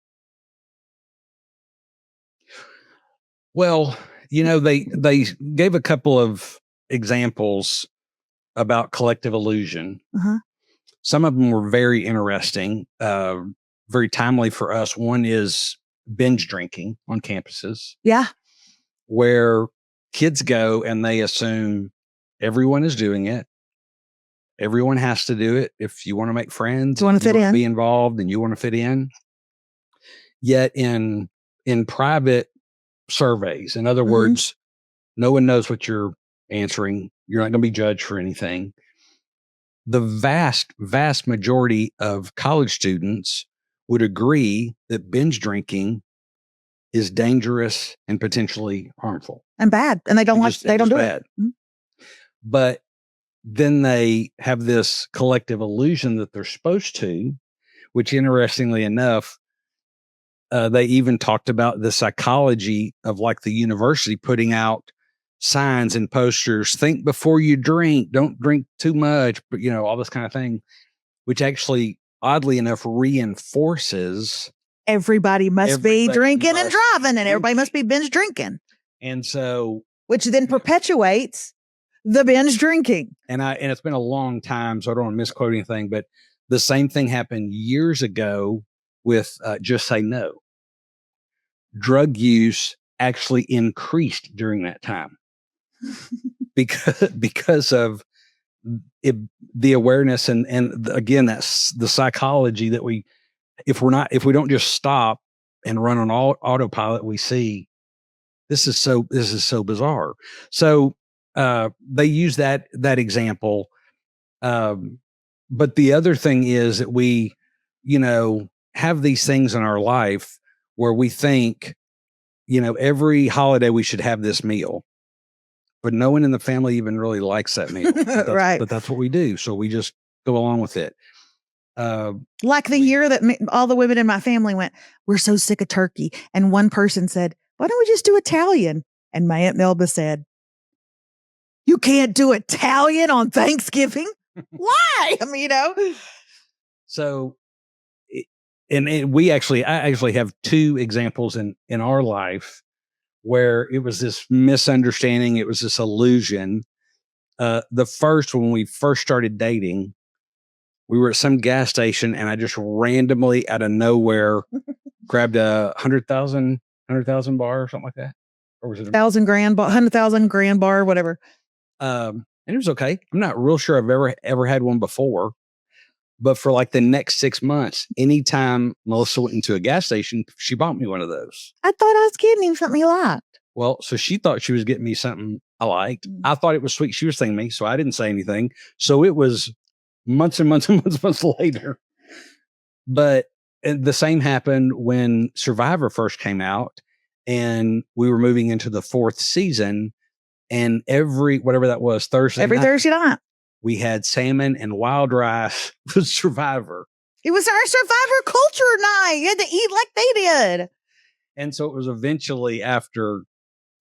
Well, they gave a couple of examples about collective illusion. Uh-huh. Some of them were very interesting. very timely for us. One is binge drinking on campuses. Yeah. Where kids go and they assume everyone is doing it. Everyone has to do it. If you want to make friends, You want to fit in, be involved, and you want to fit in. Yet in private surveys, in other words, no one knows what you're answering. You're not going to be judged for anything. The vast, vast majority of college students would agree that binge drinking is dangerous and potentially harmful and bad. And they don't do it. But then they have this collective illusion that they're supposed to, which interestingly enough, they even talked about the psychology of like the university putting out signs and posters, think before you drink, don't drink too much, but all this kind of thing, which actually oddly enough reinforces everybody must be drinking and driving, and everybody must be binge drinking. And so, which then perpetuates the binge drinking. And it's been a long time, so I don't want to misquote anything, but the same thing happened years ago with Just Say No. Drug use actually increased during that time because of the awareness and again, that's the psychology that if we don't just stop and run on autopilot, we see this is so bizarre. So they use that example. But the other thing is that we, have these things in our life where we think, every holiday we should have this meal, but no one in the family even really likes that meal. Right. But that's what we do. So we just go along with it. Like the year that all the women in my family went, we're so sick of turkey. And one person said, why don't we just do Italian? And my Aunt Melba said, you can't do Italian on Thanksgiving. Why? I mean, So, I actually have two examples in our life where it was this misunderstanding. It was this illusion. The first, when we first started dating, we were at some gas station and I just randomly out of nowhere grabbed a 100,000 bar or something like that. Or was it 100,000 grand bar, whatever. And it was okay. I'm not real sure I've ever had one before, but for like the next 6 months, anytime Melissa went into a gas station, she bought me one of those. I thought I was getting him something you liked. Well, so she thought she was getting me something I liked. I thought it was sweet. She was thanking me, so I didn't say anything. So it was months and months and months later. But the same happened when Survivor first came out and we were moving into the 4th season. And every Thursday night, we had salmon and wild rice with Survivor. It was our Survivor culture night. You had to eat like they did. And so it was eventually after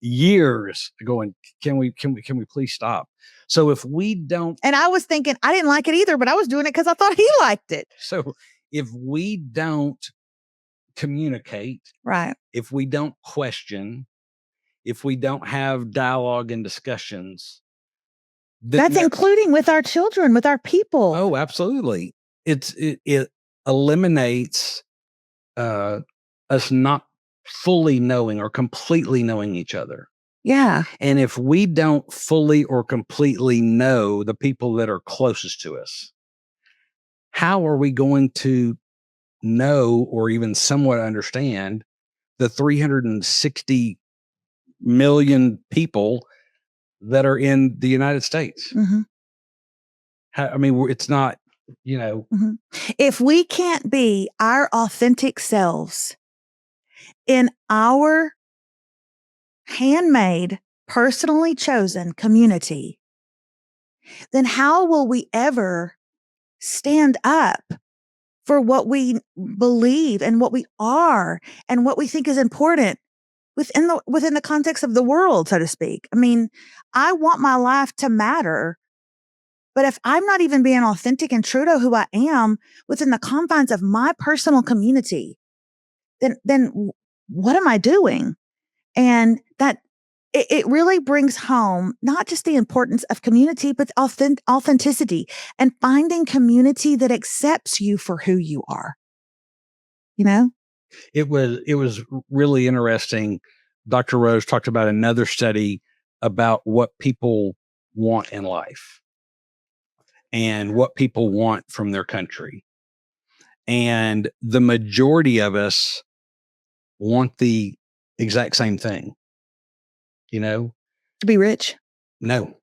years going, can we please stop? So if we don't, and I was thinking I didn't like it either, but I was doing it because I thought he liked it. So if we don't communicate, right? If we don't question, if we don't have dialogue and discussions, that's including with our children, with our people. Oh, absolutely. It eliminates us not fully knowing or completely knowing each other. Yeah. And if we don't fully or completely know the people that are closest to us, how are we going to know or even somewhat understand the 360 million people that are in the United States? Mm-hmm. It's not, mm-hmm. If we can't be our authentic selves in our handmade, personally chosen community, then how will we ever stand up for what we believe and what we are and what we think is important within the context of the world, so to speak? I mean, I want my life to matter, but if I'm not even being authentic and true to who I am within the confines of my personal community, then what am I doing? And that it really brings home not just the importance of community, but authenticity and finding community that accepts you for who you are. you know? It was really interesting. Dr. Rose talked about another study about what people want in life and what people want from their country. And the majority of us want the exact same thing. You know? To be rich. No.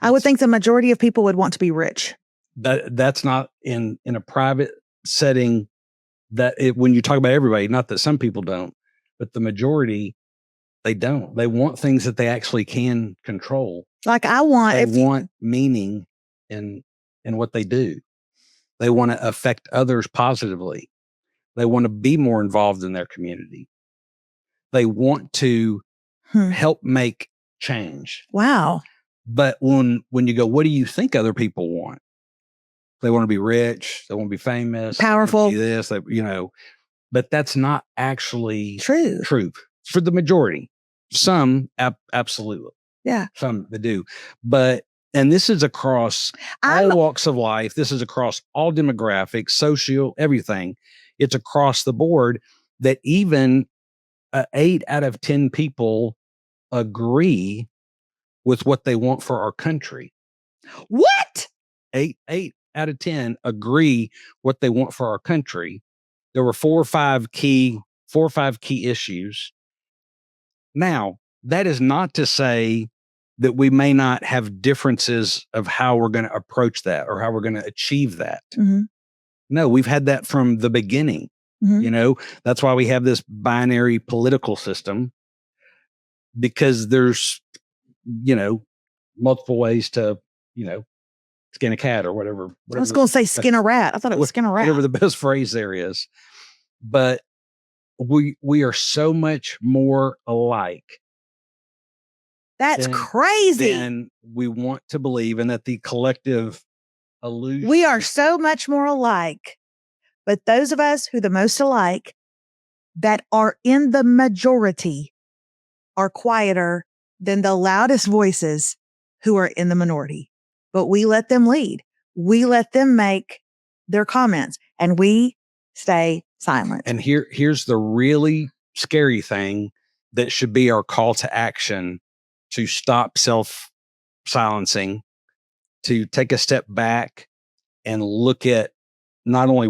I would think the majority of people would want to be rich. That's not in a private setting. When you talk about everybody, not that some people don't, but the majority, they don't. They want things that they actually can control. Like They want meaning in what they do. They want to affect others positively. They want to be more involved in their community. They want to help make change. Wow. But when you go, what do you think other people want? They want to be rich. They want to be famous. Powerful. They want to be this, but that's not actually true for the majority. Some absolutely. Yeah. Some that do. And this is across all walks of life. This is across all demographics, social, everything. It's across the board that even 8 out of 10 people agree with what they want for our country. What? 8 out of 10 agree what they want for our country. There were 4 or 5 key issues. Now, that is not to say that we may not have differences of how we're going to approach that or how we're going to achieve that. Mm-hmm. No, we've had that from the beginning. Mm-hmm. That's why we have this binary political system, because there's, multiple ways to, skin a cat or whatever. I was going to say skin a rat. I thought it was skin a rat. Whatever the best phrase there is. But we are so much more alike. That's crazy. And we want to believe in that the collective illusion. We are so much more alike. But those of us who are the most alike that are in the majority are quieter than the loudest voices who are in the minority. But we let them lead. We let them make their comments and we stay silent. And here's the really scary thing that should be our call to action to stop self-silencing, to take a step back and look at not only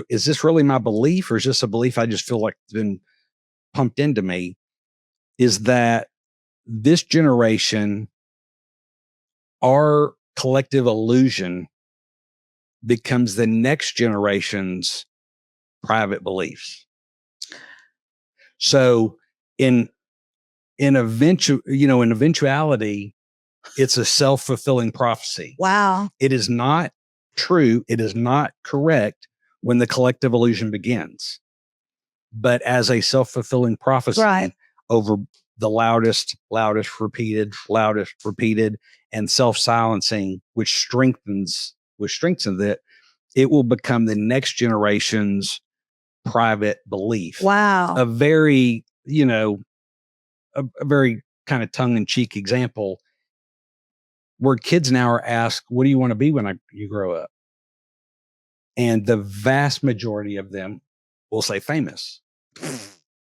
is this really my belief, or is this a belief I just feel like it's been pumped into me, is that this generation, our collective illusion becomes the next generation's private beliefs. So in eventuality, it's a self-fulfilling prophecy. Wow. It is not true. It is not correct when the collective illusion begins. But as a self-fulfilling prophecy, right, over the loudest repeated, and self-silencing, which strengthens it, it will become the next generation's private belief. Wow. A very, a very kind of tongue-in-cheek example, where kids now are asked, what do you want to be when you grow up? And the vast majority of them will say famous.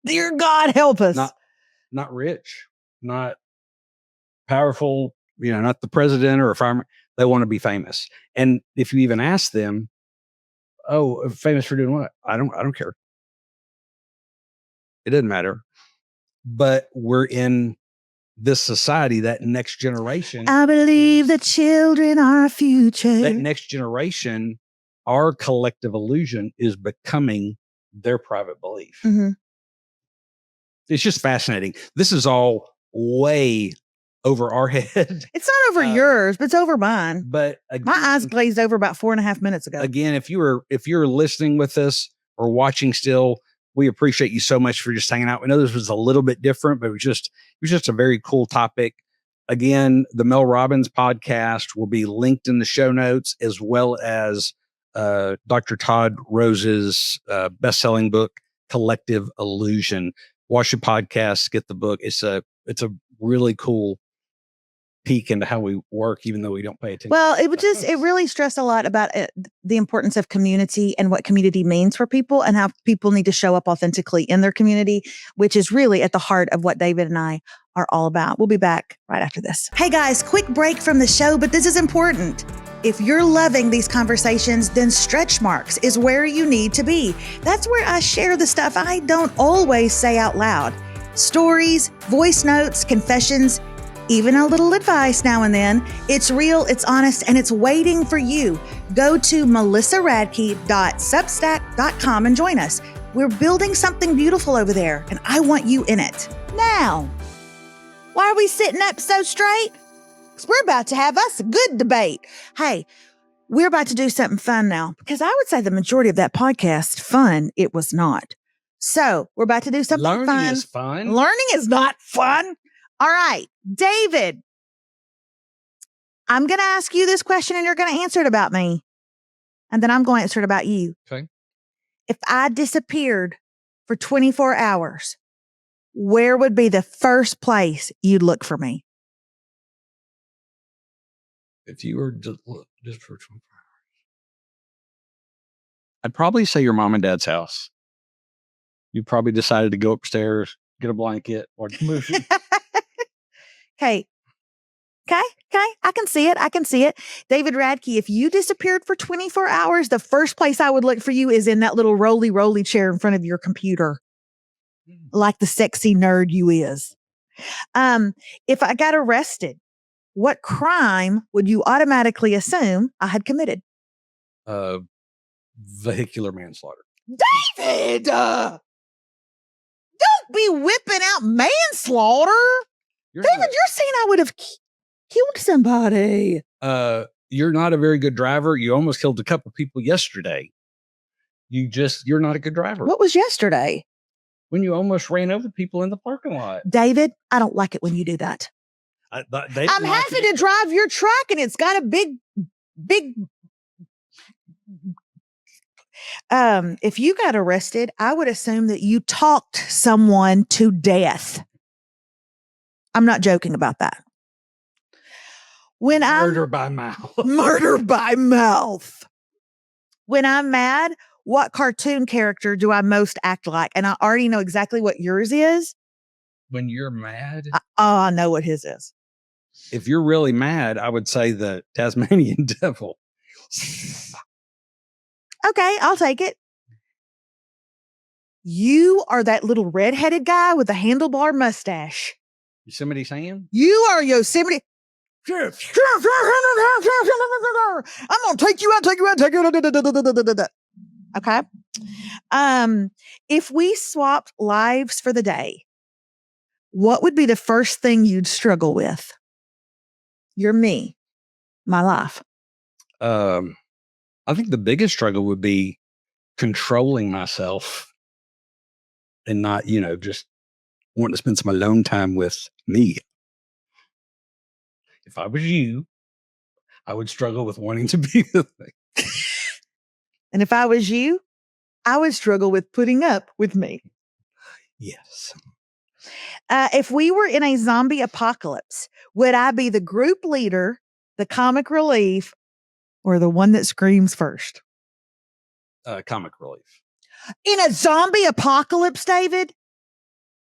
Dear God, help us. Not rich, not powerful, not the president or a farmer. They want to be famous. And if you even ask them, oh, famous for doing what? I don't care. It doesn't matter. But we're in this society, that next generation. I believe the children are our future. That next generation, our collective illusion is becoming their private belief. Mm-hmm. It's just fascinating. This is all way over our head. It's not over yours, but it's over mine. But again, my eyes glazed over about 4.5 minutes ago. Again, if you're listening with us or watching still, we appreciate you so much for just hanging out. We know this was a little bit different, but it was just a very cool topic. Again, the Mel Robbins podcast will be linked in the show notes, as well as Dr. Todd Rose's best-selling book, Collective Illusion. Watch your podcast, get the book. It's a really cool peek into how we work, even though we don't pay attention. Well, it really stressed a lot about the importance of community and what community means for people and how people need to show up authentically in their community, which is really at the heart of what David and I are all about. We'll be back right after this. Hey guys, quick break from the show, but this is important. If you're loving these conversations, then Stretch Marks is where you need to be. That's where I share the stuff I don't always say out loud. Stories, voice notes, confessions, even a little advice now and then. It's real, it's honest, and it's waiting for you. Go to melissaradke.substack.com and join us. We're building something beautiful over there, and I want you in it. Now, why are we sitting up so straight? Because we're about to have us a good debate. Hey, we're about to do something fun now, because I would say the majority of that podcast, fun, it was not. So we're about to do something fun. Learning is fun. Learning is not fun. All right, David, I'm going to ask you this question and you're going to answer it about me. And then I'm going to answer it about you. Okay. If I disappeared for 24 hours, where would be the first place you'd look for me? If you were just for 24 hours, I'd probably say your mom and dad's house. You probably decided to go upstairs, get a blanket, or move. Okay. I can see it. David Radke, if you disappeared for 24 hours, the first place I would look for you is in that little roly chair in front of your computer. Like the sexy nerd you is. If I got arrested, what crime would you automatically assume I had committed? Vehicular manslaughter. David! Don't be whipping out manslaughter. David, you're saying I would have killed somebody. You're not a very good driver. You almost killed a couple people yesterday. You're not a good driver. What was yesterday? When you almost ran over people in the parking lot. David, I don't like it when you do that. I'm happy to drive your truck and it's got a big. If you got arrested, I would assume that you talked someone to death. I'm not joking about that. Murder by mouth. Murder by mouth. When I'm mad, what cartoon character do I most act like? And I already know exactly what yours is. When you're mad? I know what his is. If you're really mad, I would say the Tasmanian devil. Okay, I'll take it. You are that little redheaded guy with a handlebar mustache. Yosemite Sam? You are Yosemite. I'm going to take you out. Okay. If we swapped lives for the day, what would be the first thing you'd struggle with? You're me, my life. I think the biggest struggle would be controlling myself and not, just wanting to spend some alone time with me. If I was you, I would struggle with wanting to be with me. And if I was you, I would struggle with putting up with me. Yes. If we were in a zombie apocalypse, would I be the group leader, the comic relief, or the one that screams first? Comic relief. In a zombie apocalypse, David?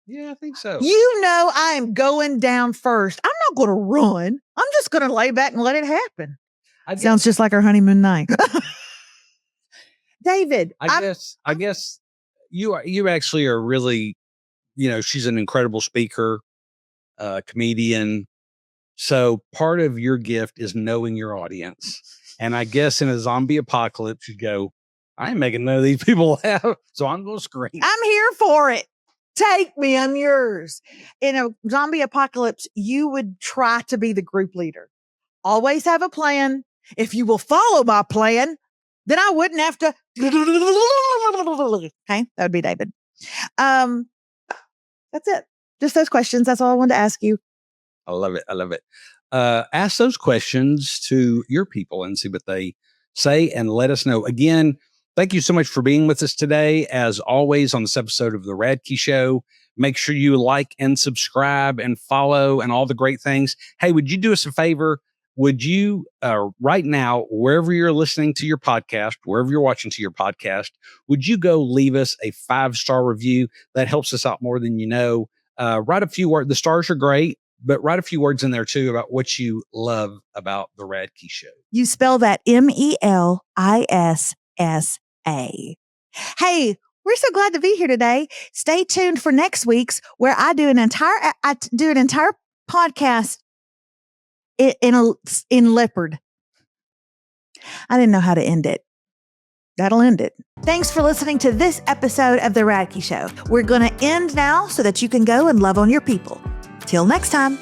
Yeah, I think so. I am going down first. I'm not going to run. I'm just going to lay back and let it happen. Sounds just like our honeymoon night. David, I guess you actually are really, she's an incredible speaker, comedian. So part of your gift is knowing your audience. And I guess in a zombie apocalypse, you go, I ain't making none of these people laugh, so I'm going to scream. I'm here for it. Take me, I'm yours. In a zombie apocalypse, you would try to be the group leader. Always have a plan. If you will follow my plan, then I wouldn't have to. Okay, that would be David. That's it. Just those questions. That's all I wanted to ask you. I love it. Ask those questions to your people and see what they say and let us know. Again, Thank you so much for being with us today. As always, on this episode of The Radke Show, make sure you like and subscribe and follow and all the great things. Hey, would you do us a favor? Would you, right now, wherever you're listening to your podcast, wherever you're watching to your podcast, would you go leave us a 5-star review? That helps us out more than you know. Write a few words. The stars are great, but write a few words in there too about what you love about The Radke Show. You spell that Melissa. Hey, we're so glad to be here today. Stay tuned for next week's, where I do an entire podcast in leopard. I didn't know how to end it. That'll end it. Thanks for listening to this episode of The Radke Show. We're going to end now so that you can go and love on your people. Till next time.